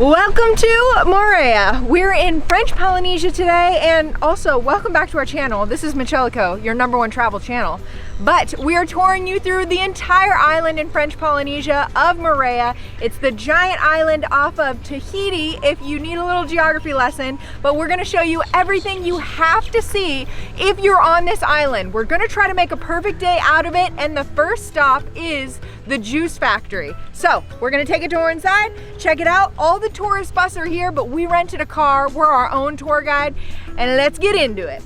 Welcome to Moorea. We're in French Polynesia today, and also welcome back to our channel. This is Mitch Ella, your #1 travel channel. But we are touring you through the entire island in French Polynesia of Moorea. It's the giant island off of Tahiti if you need a little geography lesson, but we're gonna show you everything you have to see if you're on this island. We're gonna try to make a perfect day out of it, and the first stop is the Juice Factory. So we're gonna take a tour inside, check it out. All the tourist bus are here, but we rented a car. We're our own tour guide, and let's get into it.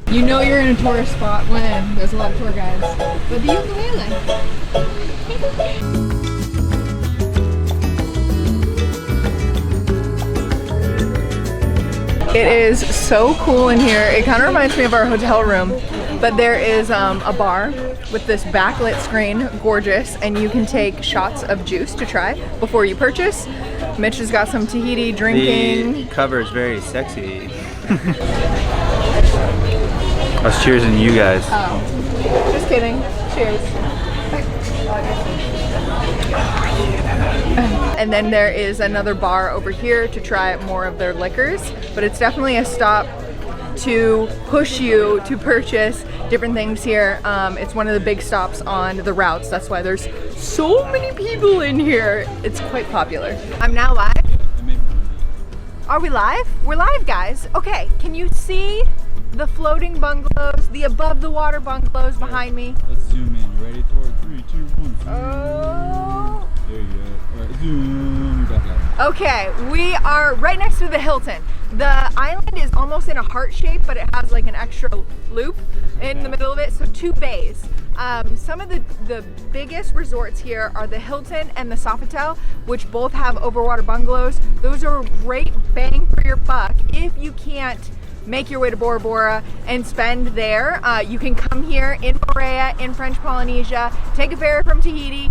You know you're in a tourist spot when there's a lot of tour guides. But the ukulele. It is so cool in here. It kind of reminds me of our hotel room. But there is a bar with this backlit screen, gorgeous, and you can take shots of juice to try before you purchase. Mitch has got some Tahiti drinking. The cover is very sexy. I was cheersing you guys. Oh, just kidding. Cheers. And then there is another bar over here to try more of their liquors, but it's definitely a stop to push you to purchase different things here. It's one of the big stops on the routes. That's why there's so many people in here. It's quite popular. I'm now live. Are we live? We're live, guys. Okay, can you see the floating bungalows, the above the water bungalows behind me? Let's zoom in. Ready? Toward 3, 2, 1. Zoom. Oh. There you go. All right, zoom. Back out. Okay, we are right next to the Hilton. The island is almost in a heart shape, but it has like an extra loop in the middle of it, so 2 bays. Some of the biggest resorts here are the Hilton and the Sofitel, which both have overwater bungalows. Those are a great bang for your buck if you can't make your way to Bora Bora and spend there. You can come here in Moorea in French Polynesia, take a ferry from Tahiti,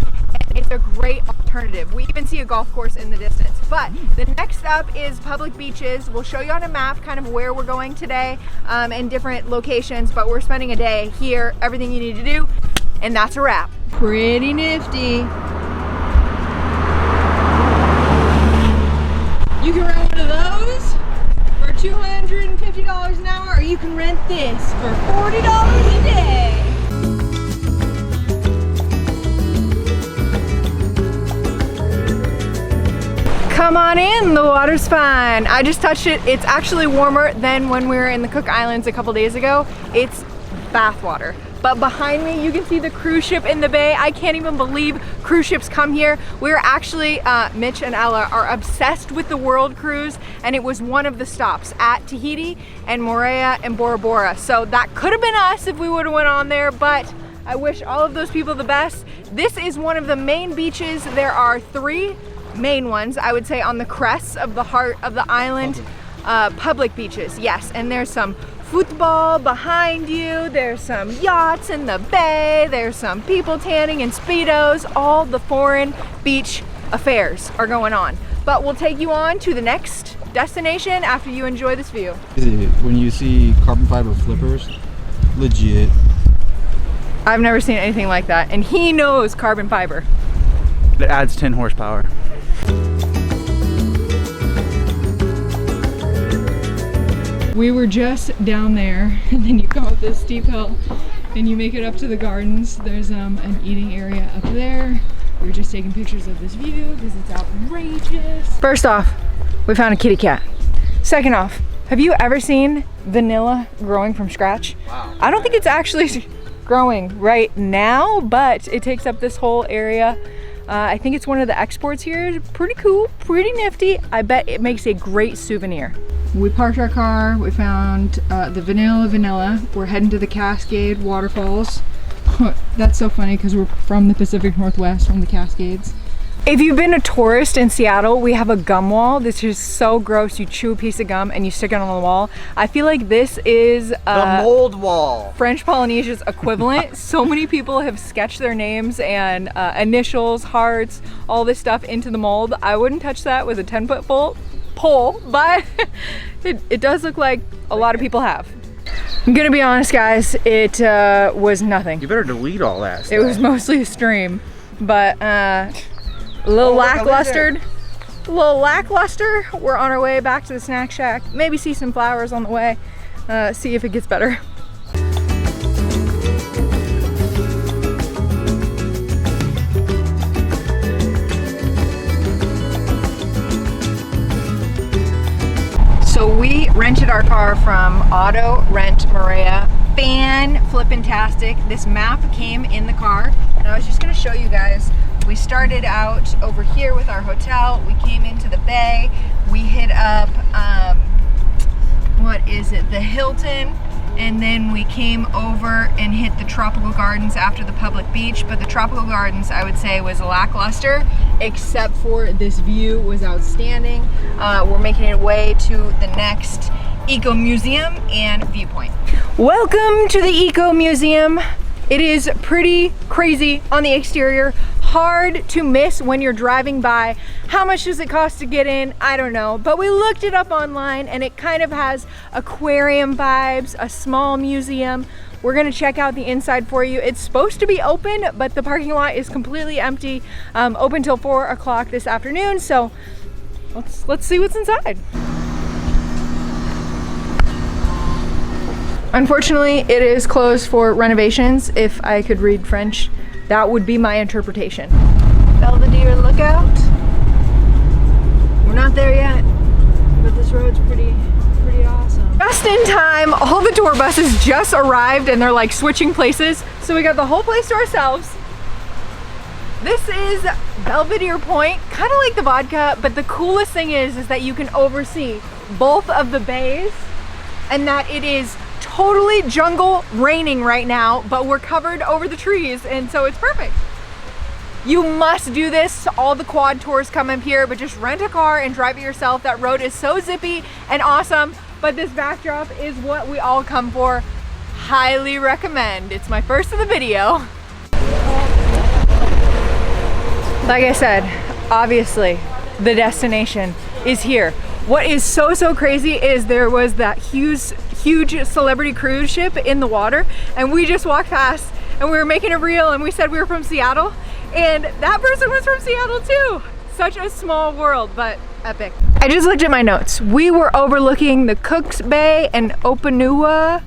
and it's a great alternative. We even see a golf course in the distance. But the next up is public beaches. We'll show you on a map kind of where we're going today and different locations, but we're spending a day here, everything you need to do, and that's a wrap. Pretty nifty. You can rent one of those for $250 an hour, or you can rent this for $40 a day. Come on in, the water's fine. I just touched it. It's actually warmer than when we were in the Cook Islands a couple days ago. It's bath water. But behind me, you can see the cruise ship in the bay. I can't even believe cruise ships come here. We're actually, Mitch and Ella are obsessed with the World Cruise, and it was one of the stops at Tahiti and Moorea and Bora Bora. So that could have been us if we would have went on there, but I wish all of those people the best. This is one of the main beaches. There are 3 main ones, I would say, on the crests of the heart of the island. Public beaches, yes, and there's some football behind you, there's some yachts in the bay, there's some people tanning in Speedos. All the foreign beach affairs are going on. But we'll take you on to the next destination after you enjoy this view. When you see carbon fiber flippers, legit. I've never seen anything like that, and he knows carbon fiber. It adds 10 horsepower. We were just down there, and then you come up this steep hill and you make it up to the gardens. There's an eating area up there. We were just taking pictures of this view because it's outrageous. First off, we found a kitty cat. Second off, have you ever seen vanilla growing from scratch? Wow. I don't think it's actually growing right now, but it takes up this whole area. I think it's one of the exports here. Pretty cool, pretty nifty. I bet it makes a great souvenir. We parked our car, we found the vanilla. We're heading to the Cascade Waterfalls. That's so funny because we're from the Pacific Northwest, from the Cascades. If you've been a tourist in Seattle, we have a gum wall. This is so gross. You chew a piece of gum and you stick it on the wall. I feel like this is the mold wall. French Polynesia's equivalent. So many people have sketched their names and initials, hearts, all this stuff into the mold. I wouldn't touch that with a 10-foot pole, but it does look like a lot of people have. I'm gonna be honest, guys, it was nothing. You better delete all that stuff. It was mostly a stream, but a little lackluster. a little lackluster. We're on our way back to the snack shack. Maybe see some flowers on the way. See if it gets better. So we rented our car from Auto Rent Moorea. Fan-flippin-tastic. This map came in the car, and I was just gonna show you guys. We started out over here with our hotel. We came into the bay. We hit up, what is it, the Hilton, and then we came over and hit the Tropical Gardens after the public beach. But the Tropical Gardens, I would say, was lackluster, except for this view was outstanding. We're making our way to the next Eco Museum and Viewpoint. Welcome to the Eco Museum. It is pretty crazy on the exterior, hard to miss when you're driving by. How much does it cost to get in? I don't know, but we looked it up online and it kind of has aquarium vibes, a small museum. We're gonna check out the inside for you. It's supposed to be open, but the parking lot is completely empty, open till 4 o'clock this afternoon. So let's see what's inside. Unfortunately, it is closed for renovations. If I could read French, that would be my interpretation. Belvedere Lookout. We're not there yet, but this road's pretty awesome. Just in time, all the tour buses just arrived and they're like switching places. So we got the whole place to ourselves. This is Belvedere Point, kind of like the vodka, but the coolest thing is that you can oversee both of the bays and that it is totally jungle raining right now, but we're covered over the trees, and so it's perfect. You must do this. All the quad tours come up here, but just rent a car and drive it yourself. That road is so zippy and awesome, but this backdrop is what we all come for. Highly recommend. It's my first of the video. Like I said, obviously the destination is here. What is so crazy is there was that huge celebrity cruise ship in the water, and we just walked past and we were making a reel and we said we were from Seattle, and that person was from Seattle too. Such a small world, but epic. I just looked at my notes. We were overlooking the Cook's Bay and Opanua,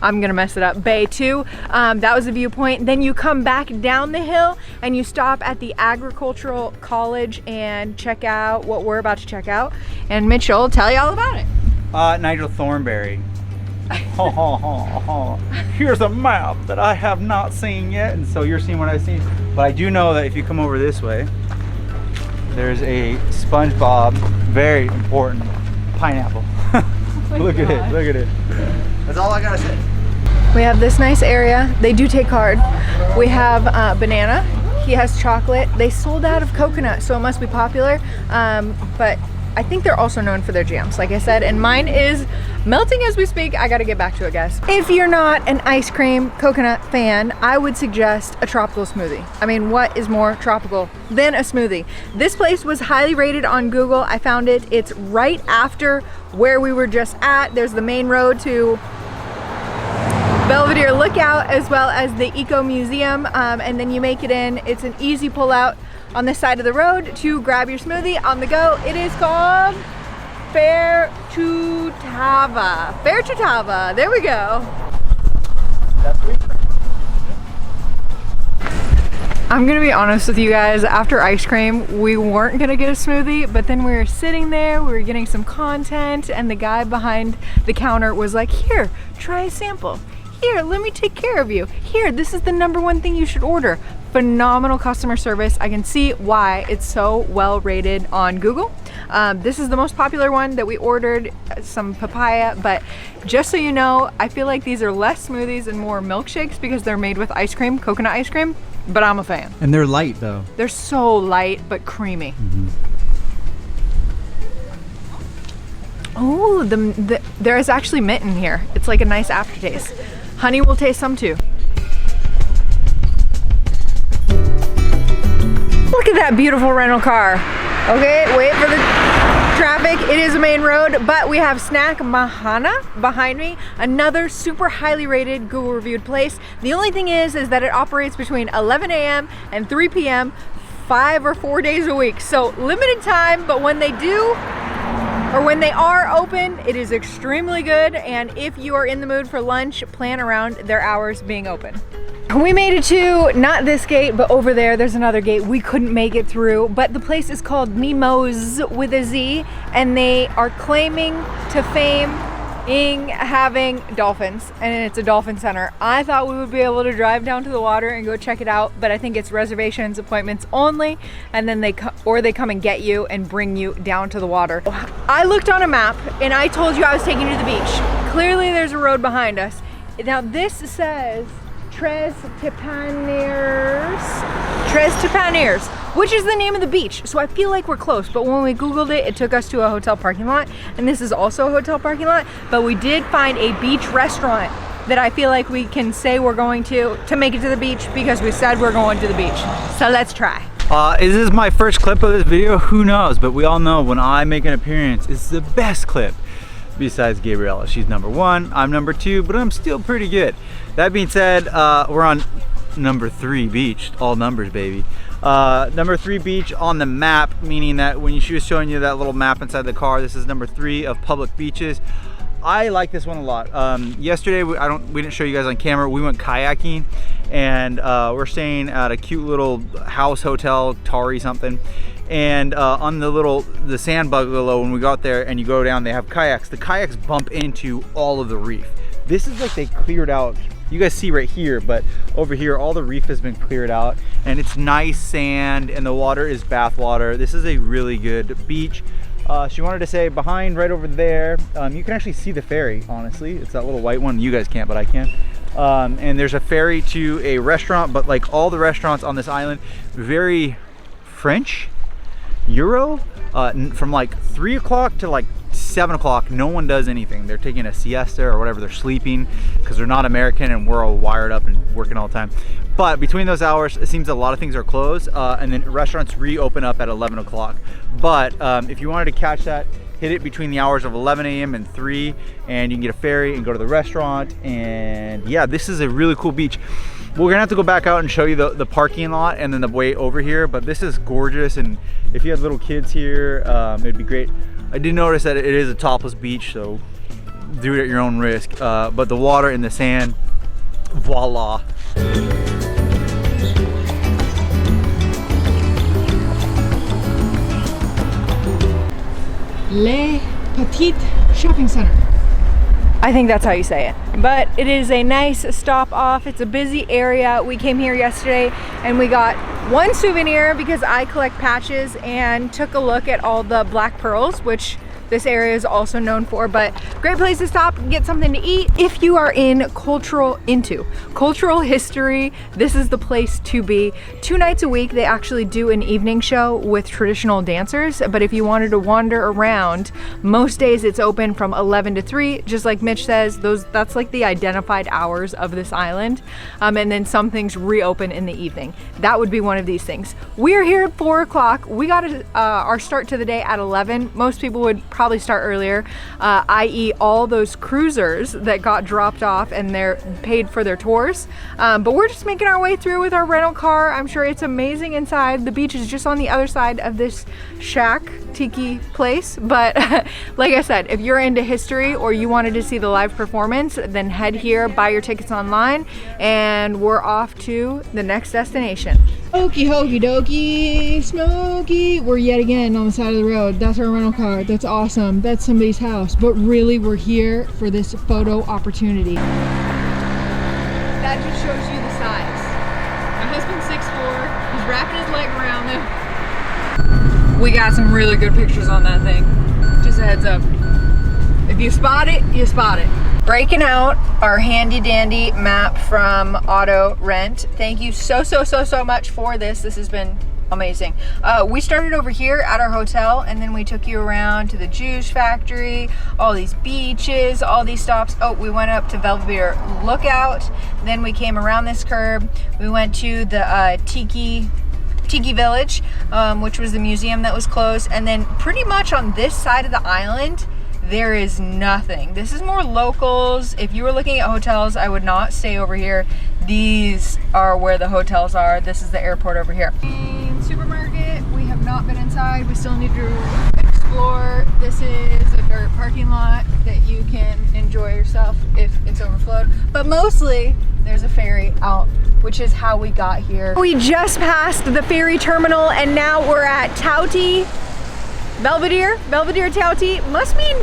I'm gonna mess it up, Bay 2. That was the viewpoint. Then you come back down the hill and you stop at the agricultural college and check out what we're about to check out. And Mitch will tell you all about it. Nigel Thornberry. Here's a map that I have not seen yet, and so you're seeing what I've seen. But I do know that if you come over this way, there's a SpongeBob, very important pineapple. Oh look at it, look at it. That's all I gotta say. We have this nice area. They do take card. We have banana. He has chocolate. They sold out of coconut, so it must be popular. But I think they're also known for their jams, like I said, and mine is melting as we speak. I gotta get back to it, guys. If you're not an ice cream coconut fan, I would suggest a tropical smoothie. I mean, what is more tropical than a smoothie? This place was highly rated on Google. I found it. It's right after where we were just at. There's the main road to Belvedere Lookout as well as the Eco Museum, and then you make it in. It's an easy pull out on the side of the road to grab your smoothie on the go. It is called Fair Toava. Fair Toava. There we go. That's sweet. I'm gonna be honest with you guys, after ice cream, we weren't gonna get a smoothie, but then we were sitting there, we were getting some content, and the guy behind the counter was like, here, try a sample. Here, let me take care of you. Here, this is the #1 thing you should order. Phenomenal customer service. I can see why it's so well rated on Google. This is the most popular one that we ordered, some papaya, but just so you know, I feel like these are less smoothies and more milkshakes because they're made with ice cream, coconut ice cream, but I'm a fan. And they're light though. They're so light, but creamy. Mm-hmm. Oh, there is actually mint in here. It's like a nice aftertaste. Honey will taste some too. Look at that beautiful rental car. Okay, wait for the traffic. It is a main road, but we have Snack Mahana behind me. Another super highly rated, Google reviewed place. The only thing is that it operates between 11 a.m. and 3 p.m. 5 or 4 days a week. So limited time, but when they do, or when they are open, it is extremely good. And if you are in the mood for lunch, plan around their hours being open. We made it to, not this gate, but over there, there's another gate we couldn't make it through, but the place is called Nemos with a Z, and they are claiming to fame in having dolphins, and it's a dolphin center. I thought we would be able to drive down to the water and go check it out, but I think it's reservations, appointments only, and then they come and get you and bring you down to the water. I looked on a map and I told you I was taking you to the beach. Clearly there's a road behind us. Now this says Tres Tapaners, which is the name of the beach. So I feel like we're close, but when we Googled it, it took us to a hotel parking lot, and this is also a hotel parking lot, but we did find a beach restaurant that I feel like we can say we're going to make it to the beach because we said we're going to the beach. So let's try. Is this my first clip of this video? Who knows, but we all know when I make an appearance, it's the best clip. Besides Gabriella, she's number 1, I'm number 2, but I'm still pretty good. That being said, we're on number 3 beach, all numbers, baby. Number 3 beach on the map, meaning that when she was showing you that little map inside the car, this is number 3 of public beaches. I like this one a lot. Yesterday, we didn't show you guys on camera, we went kayaking, and we're staying at a cute little house hotel, Tari something. And on the sand bungalow, when we got there and you go down, they have kayaks. The kayaks bump into all of the reef. This is like they cleared out. You guys see right here, but over here, all the reef has been cleared out, and it's nice sand, and the water is bath water. This is a really good beach. She wanted to say behind, right over there, you can actually see the ferry, honestly. It's that little white one. You guys can't, but I can. And there's a ferry to a restaurant, but like all the restaurants on this island, very French. Euro, from like 3 o'clock to like 7 o'clock, no one does anything. They're taking a siesta or whatever, they're sleeping because they're not American and we're all wired up and working all the time. But between those hours, it seems a lot of things are closed, and then restaurants reopen up at 11 o'clock. But if you wanted to catch that, hit it between the hours of 11 a.m. and 3, and you can get a ferry and go to the restaurant. And yeah, this is a really cool beach. We're gonna have to go back out and show you the parking lot and then the way over here, but this is gorgeous, and if you have little kids here, it'd be great. I did notice that it is a topless beach, so do it at your own risk, but the water and the sand, voila. Le Petit Shopping Center. I think that's how you say it. But it is a nice stop off. It's a busy area. We came here yesterday and we got one souvenir because I collect patches, and took a look at all the black pearls, which this area is also known for, but great place to stop and get something to eat. If you are into cultural history, this is the place to be. 2 nights a week, they actually do an evening show with traditional dancers, but if you wanted to wander around, most days it's open from 11 to 3, just like Mitch says, that's like the identified hours of this island, and then some things reopen in the evening. That would be one of these things. We are here at 4 o'clock. We got our start to the day at 11. Most people would probably start earlier, i.e. all those cruisers that got dropped off and they're paid for their tours. But we're just making our way through with our rental car. I'm sure it's amazing inside. The beach is just on the other side of this shack tiki place, but like I said, if you're into history or you wanted to see the live performance, then head here, buy your tickets online, and we're off to the next destination. Okie dokie dokie, Smoky. We're yet again on the side of the road. That's our rental car. That's awesome. That's somebody's house, but really we're here for this photo opportunity. That just shows you the size. My husband's 6'4". He's wrapping his leg around them. We got some really good pictures on that thing. Just a heads up. If you spot it, you spot it. Breaking out our handy dandy map from Auto Rent. Thank you so much for this. This has been amazing. We started over here at our hotel, and then we took you around to the Juice Factory, all these beaches, all these stops. Oh, we went up to Belvedere Lookout. Then we came around this curb. We went to the Tiki Village, which was the museum that was closed. And then pretty much on this side of the island, there is nothing. This is more locals. If you were looking at hotels, I would not stay over here. These are where the hotels are. This is the airport over here. supermarket. We have not been inside. We still need to explore. This is a dirt parking lot that you can enjoy yourself if it's overflowed. But mostly, there's a ferry out, which is how we got here. We just passed the ferry terminal and now we're at Tauti. Belvedere Tauti, must mean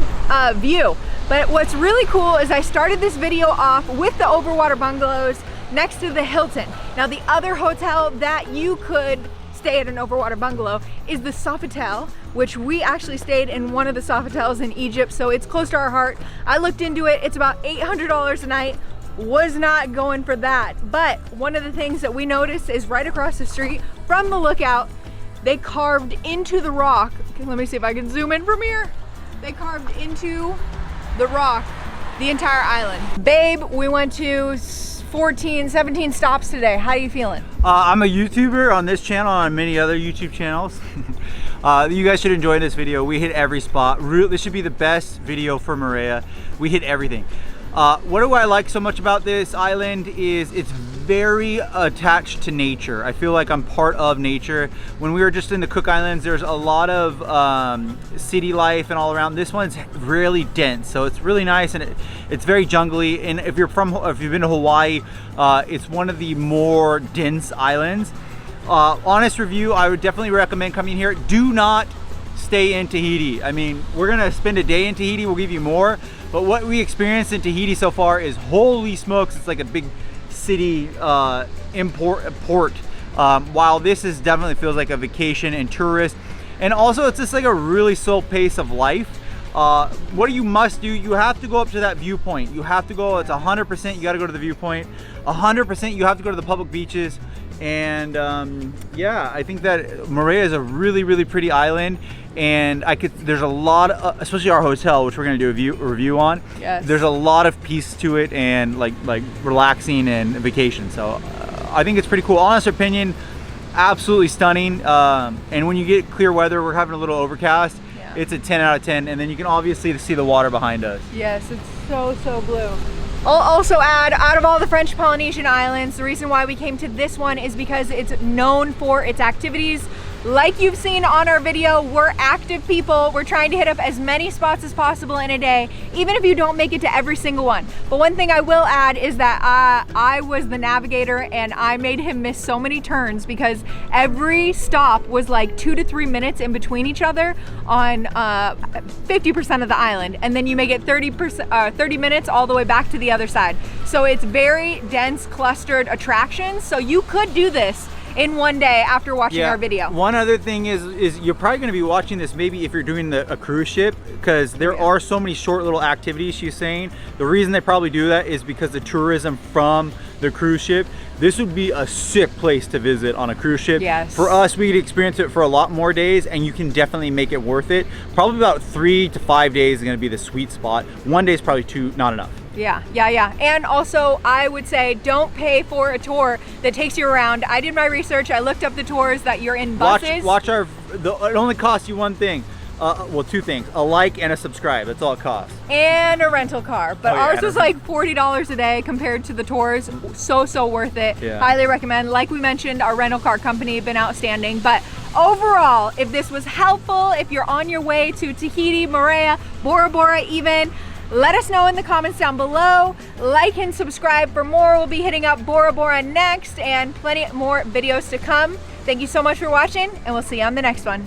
view. But what's really cool is I started this video off with the Overwater bungalows next to the Hilton. Now the other hotel that you could stay at an Overwater bungalow is the Sofitel, which we actually stayed in one of the Sofitels in Egypt, so it's close to our heart. I looked into it, it's about $800 a night. Was not going for that. But one of the things that we noticed is right across the street from the lookout, they carved into the rock. Okay, let me see if I can zoom in from here. They carved into the rock the entire island. Babe, we went to 14, 17 stops today. How are you feeling? I'm a YouTuber on this channel and on many other YouTube channels. You guys should enjoy this video. We hit every spot. This should be the best video for Moorea. We hit everything. What do I like so much about this island is it's very attached to nature. I feel like I'm part of nature. When we were just in the Cook Islands, there's a lot of city life and all around. This one's really dense, so it's really nice and it's very jungly. And if you've been to Hawaii, it's one of the more dense islands. Honest review, I would definitely recommend coming here. Do not stay in Tahiti. I mean, we're gonna spend a day in Tahiti, we'll give you more, but what we experienced in Tahiti so far is holy smokes, it's like a big city port, while this is definitely feels like a vacation and tourist, and also it's just like a really slow pace of life. What you must do, you have to go up to that viewpoint. You have to go, it's 100% you got to go to the viewpoint, 100% you have to go to the public beaches. And yeah, I think that Moorea is a really pretty island, and there's a lot of, especially our hotel, which we're going to do a review on. Yes. There's a lot of peace to it and like relaxing and vacation. So I think it's pretty cool. Honest opinion, absolutely stunning. And when you get clear weather, we're having a little overcast. Yeah. It's a 10 out of 10, and then you can obviously see the water behind us. Yes, it's so blue. I'll also add, out of all the French Polynesian islands, the reason why we came to this one is because it's known for its activities. Like you've seen on our video, we're active people. We're trying to hit up as many spots as possible in a day, even if you don't make it to every single one. But one thing I will add is that I was the navigator and I made him miss so many turns because every stop was like 2 to 3 minutes in between each other on 50% of the island. And then you make it 30 minutes all the way back to the other side. So it's very dense, clustered attractions. So you could do this in one day after watching our video. One other thing is you're probably going to be watching this maybe if you're doing a cruise ship, because there are so many short little activities. She's saying the reason they probably do that is because the tourism from the cruise ship. This would be a sick place to visit on a cruise ship. Yes. For us, we could experience it for a lot more days, and you can definitely make it worth it. Probably about 3 to 5 days is going to be the sweet spot. 1 day is probably not enough. Yeah. And also, I would say don't pay for a tour that takes you around. I did my research. I looked up the tours that you're in buses. It only costs you one thing. Well, 2 things, a like and a subscribe. That's all it costs. And a rental car. But ours was like $40 a day compared to the tours. So worth it. Yeah. Highly recommend. Like we mentioned, our rental car company been outstanding. But overall, if this was helpful, if you're on your way to Tahiti, Moorea, Bora Bora even, let us know in the comments down below. Like and subscribe for more. We'll be hitting up Bora Bora next and plenty more videos to come. Thank you so much for watching, and we'll see you on the next one.